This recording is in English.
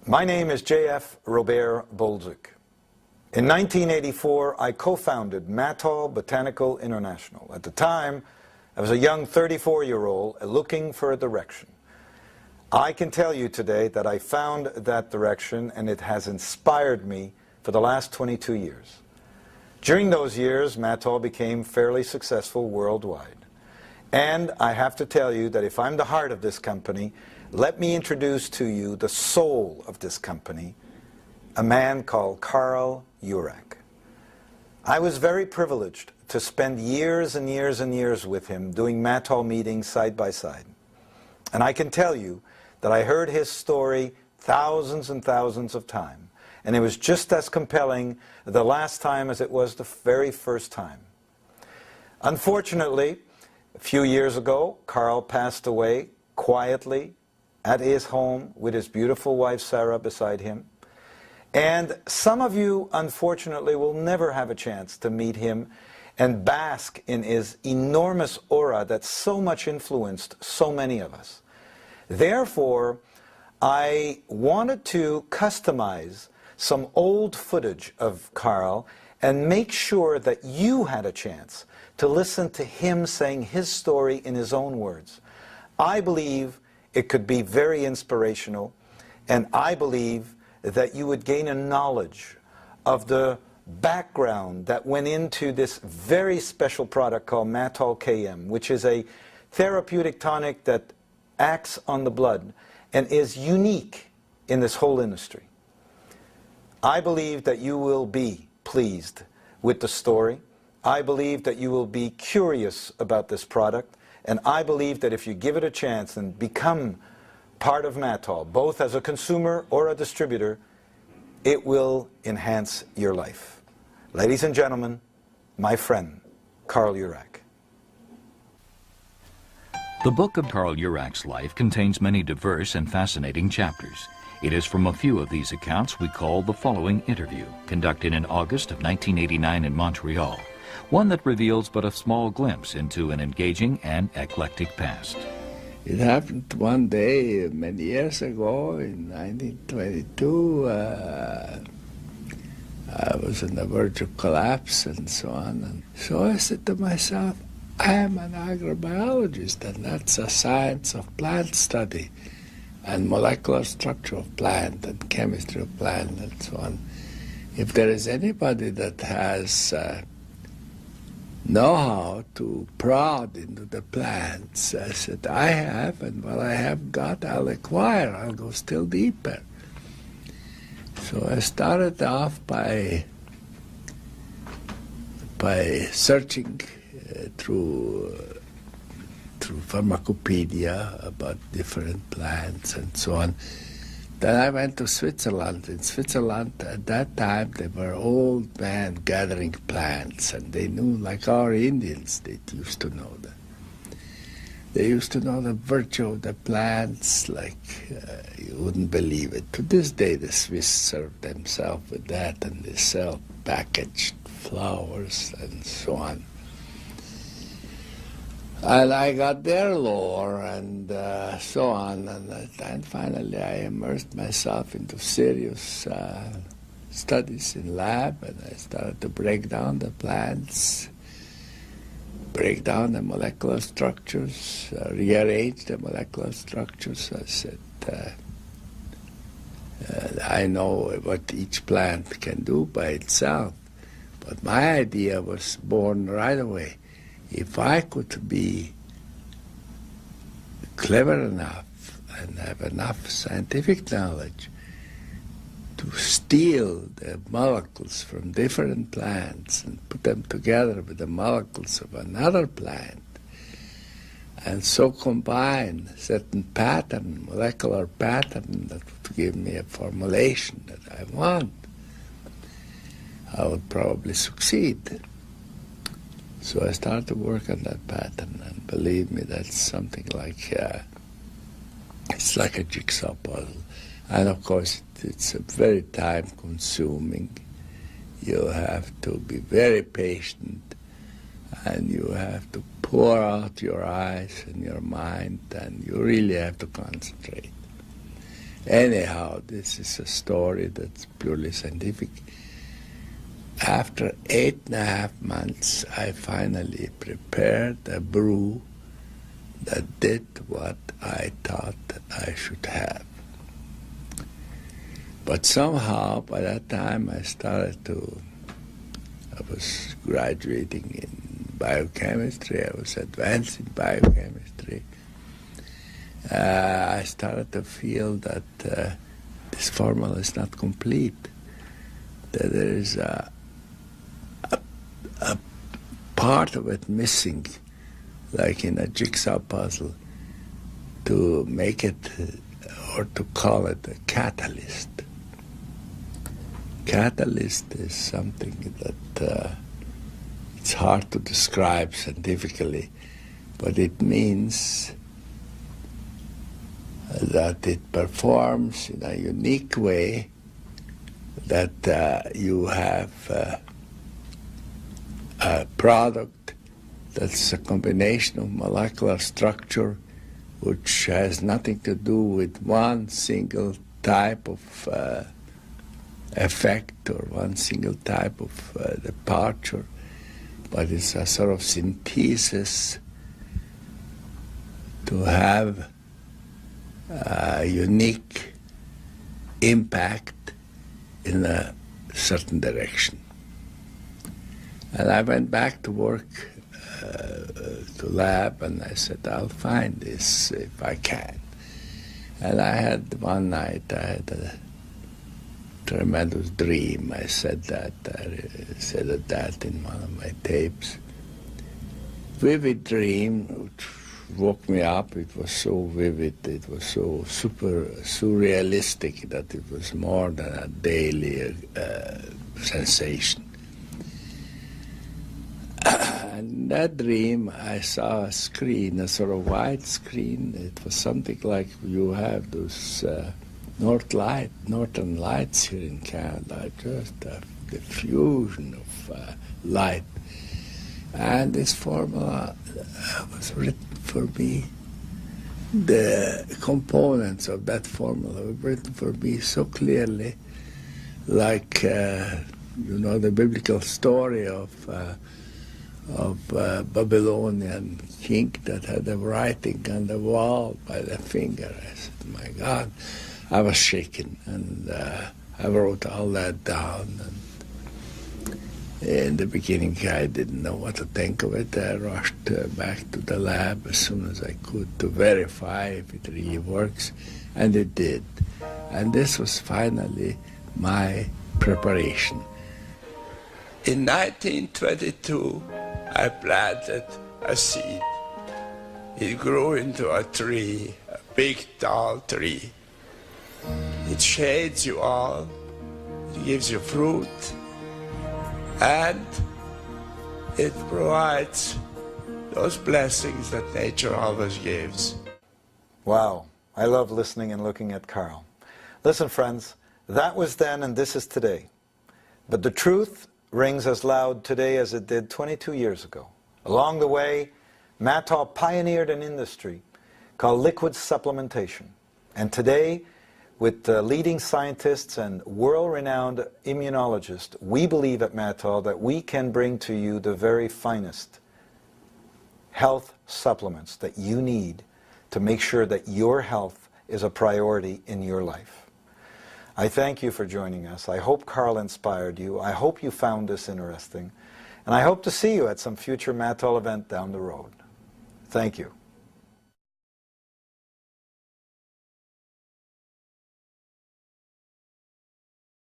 My name is J.F. Robert Bolduc. In 1984, I co-founded Mattol Botanical International. At the time, I was a young 34-year-old looking for a direction. I can tell you today that I found that direction, and it has inspired me for the last 22 years. During those years, Mattol became fairly successful worldwide. And I have to tell you that if I'm the heart of this company, let me introduce to you the soul of this company, a man called Karl Jurak. I was very privileged to spend years and years and years with him doing Mattol meetings side by side. And I can tell you that I heard his story thousands and thousands of times. And it was just as compelling the last time as it was the very first time. Unfortunately, a few years ago, Karl passed away quietly at his home with his beautiful wife Sarah beside him. And some of you, unfortunately, will never have a chance to meet him and bask in his enormous aura that so much influenced so many of us. Therefore, I wanted to customize some old footage of Karl and make sure that you had a chance to listen to him saying his story in his own words. I believe it could be very inspirational, and I believe that you would gain a knowledge of the background that went into this very special product called Mattol KM, which is a therapeutic tonic that acts on the blood and is unique in this whole industry. I believe that you will be pleased with the story. I believe that you will be curious about this product. And I believe that if you give it a chance and become part of Mattol, both as a consumer or a distributor, it will enhance your life. Ladies and gentlemen, my friend, Karl Jurak. The book of Karl Jurak's life contains many diverse and fascinating chapters. It is from a few of these accounts we call the following interview, conducted in August of 1989 in Montreal, one that reveals but a small glimpse into an engaging and eclectic past. It happened one day many years ago in 1922. I was on the verge of collapse and so on. And so I said to myself, I am an agrobiologist, and that's a science of plant study and molecular structure of plant and chemistry of plant and so on. If there is anybody that has know-how to prod into the plants, I said, I have, and what I have got, I'll acquire. I'll go still deeper. So I started off by searching through pharmacopedia about different plants and so on. Then I went to Switzerland. In Switzerland, at that time, they were old men gathering plants, and they knew, like our Indians, they used to know that. They used to know the virtue of the plants like you wouldn't believe it. To this day, the Swiss serve themselves with that, and they sell packaged flowers and so on. And I got their lore and so on, and finally I immersed myself into serious studies in lab, and I started to break down the plants, break down the molecular structures, rearrange the molecular structures. I said, I know what each plant can do by itself, but my idea was born right away. If I could be clever enough and have enough scientific knowledge to steal the molecules from different plants and put them together with the molecules of another plant, and so combine certain pattern, molecular pattern that would give me a formulation that I want, I would probably succeed. So I started to work on that pattern, and believe me, that's something like, it's like a jigsaw puzzle. And of course, it's a very time-consuming. You have to be very patient, and you have to pour out your eyes and your mind, and you really have to concentrate. Anyhow, this is a story that's purely scientific. After 8.5 months, I finally prepared a brew that did what I thought I should have. But somehow, by that time, I was graduating in biochemistry, I was advanced in biochemistry. I started to feel that this formula is not complete, that there is a part of it missing, like in a jigsaw puzzle, to make it, or to call it a catalyst. Catalyst is something that it's hard to describe scientifically, but it means that it performs in a unique way, that you have a product that's a combination of molecular structure which has nothing to do with one single type of effect or one single type of departure, but it's a sort of synthesis to have a unique impact in a certain direction. And I went back to work, to lab, and I said, I'll find this if I can. And I had one night, I had a tremendous dream. I said that in one of my tapes. Vivid dream, which woke me up. It was so vivid, it was so super surrealistic that it was more than a daily sensation. And in that dream, I saw a screen, a sort of white screen. It was something like you have those northern lights here in Canada, just a diffusion of light. And this formula was written for me. The components of that formula were written for me so clearly, like the biblical story of Babylonian king that had a writing on the wall by the finger. I said, my God, I was shaken, and I wrote all that down. And in the beginning, I didn't know what to think of it. I rushed back to the lab as soon as I could to verify if it really works, and it did. And this was finally my preparation. In 1922, I planted a seed. It grew into a tree, a big, tall tree. It shades you all, it gives you fruit, and it provides those blessings that nature always gives. Wow, I love listening and looking at Karl. Listen, friends, that was then and this is today. But the truth rings as loud today as it did 22 years ago. Along the way, Mattol pioneered an industry called liquid supplementation. And today, with leading scientists and world-renowned immunologists, we believe at Mattol that we can bring to you the very finest health supplements that you need to make sure that your health is a priority in your life. I thank you for joining us. I hope Karl inspired you. I hope you found this interesting. And I hope to see you at some future Mattol event down the road. Thank you.